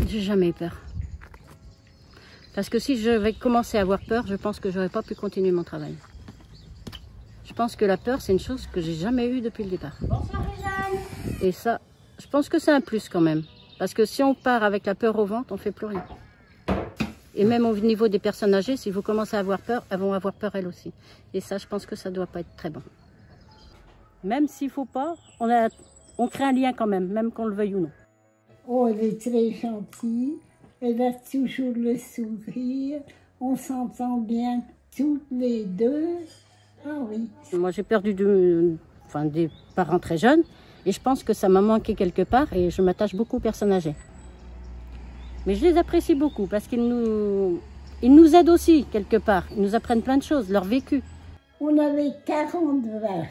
J'ai jamais eu peur. Parce que si je vais commencer à avoir peur, je pense que j'aurais pas pu continuer mon travail. Je pense que la peur, c'est une chose que j'ai jamais eue depuis le départ. Bonsoir Réjeanne. Et ça, je pense que c'est un plus quand même. Parce que si on part avec la peur au ventre, on fait plus rien. Et même au niveau des personnes âgées, si vous commencez à avoir peur, elles vont avoir peur elles aussi. Et ça, je pense que ça doit pas être très bon. Même s'il faut pas, on crée un lien quand même qu'on le veuille ou non. Oh, elle est très gentille. Elle a toujours le sourire. On s'entend bien toutes les deux. Ah oui. Moi, j'ai perdu des parents très jeunes. Et je pense que ça m'a manqué quelque part. Et je m'attache beaucoup aux personnes âgées. Mais je les apprécie beaucoup parce qu'ils nous aident aussi quelque part. Ils nous apprennent plein de choses, leur vécu. On avait 40 vaches,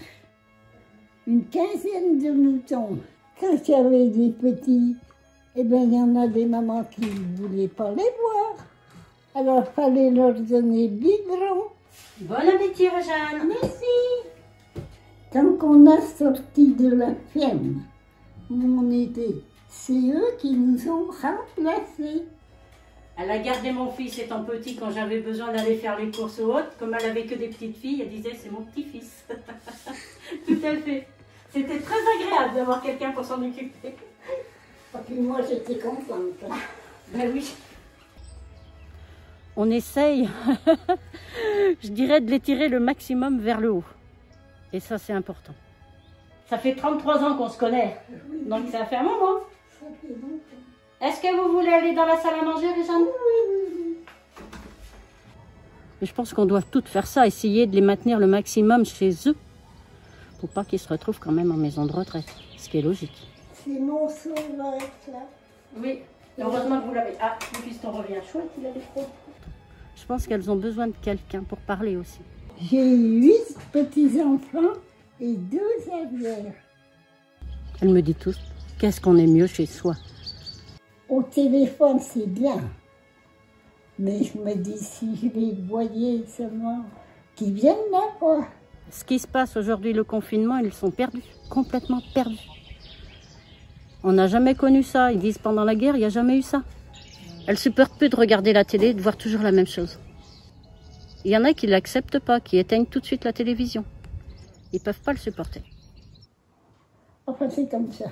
une quinzaine de moutons. Quand il y avait des petits, eh bien, il y en a des mamans qui ne voulaient pas les voir. Alors, il fallait leur donner biberon. Bon appétit Réjeanne. Merci. Tant qu'on a sorti de la ferme où on était, c'est eux qui nous ont remplacés. Elle a gardé mon fils étant petit quand j'avais besoin d'aller faire les courses hautes. Comme elle avait que des petites filles, elle disait c'est mon petit-fils. Tout à fait. C'était très agréable d'avoir quelqu'un pour s'en occuper. Et puis moi j'étais contente. Ben oui. On essaye, je dirais, de les tirer le maximum vers le haut. Et ça, c'est important. Ça fait 33 ans qu'on se connaît. Oui. Donc ça fait un moment. Ça fait longtemps. Est-ce que vous voulez aller dans la salle à manger, Réjeanne? Et je pense qu'on doit toutes faire ça, essayer de les maintenir le maximum chez eux, pour pas qu'ils se retrouvent quand même en maison de retraite, ce qui est logique. C'est mon sauveur, là. Oui. Heureusement que vous l'avez. Ah, mon fiston revient. Chouette, il a des trop. Je pense qu'elles ont besoin de quelqu'un pour parler aussi. J'ai 8 petits-enfants et 2 arrières. Elles me disent tous, qu'est-ce qu'on est mieux chez soi. Au téléphone, c'est bien. Mais je me dis, si je les voyais seulement, qu'ils viennent là, quoi. Ce qui se passe aujourd'hui, le confinement, ils sont perdus, complètement perdus. On n'a jamais connu ça. Ils disent pendant la guerre, il n'y a jamais eu ça. Elles supportent plus de regarder la télé, de voir toujours la même chose. Il y en a qui ne l'acceptent pas, qui éteignent tout de suite la télévision. Ils ne peuvent pas le supporter. Enfin, c'est comme ça.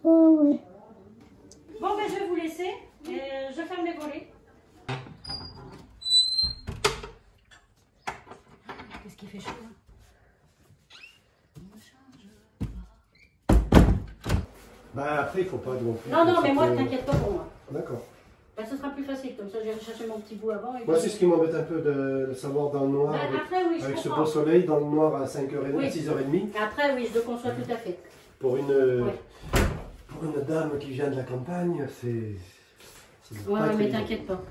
Oh oui. Bon, ben je vais vous laisser. Je ferme les volets. Qu'est-ce qui fait chaud là? Bah après, il faut pas non plus. Non, non, mais moi, t'inquiète pas pour moi. D'accord. Ben, ce sera plus facile, comme ça j'irai chercher mon petit bout avant. Et Moi, c'est ce qui m'embête un peu de le savoir dans le noir, Ben, après, oui, je avec ce comprends. beau soleil, dans le noir à 5h30, Oui. 6h30, Après, oui, je le conçois tout à fait. pour une, Ouais. pour une dame qui vient de la campagne, c'est Ouais, pas mais évident. t'inquiète pas.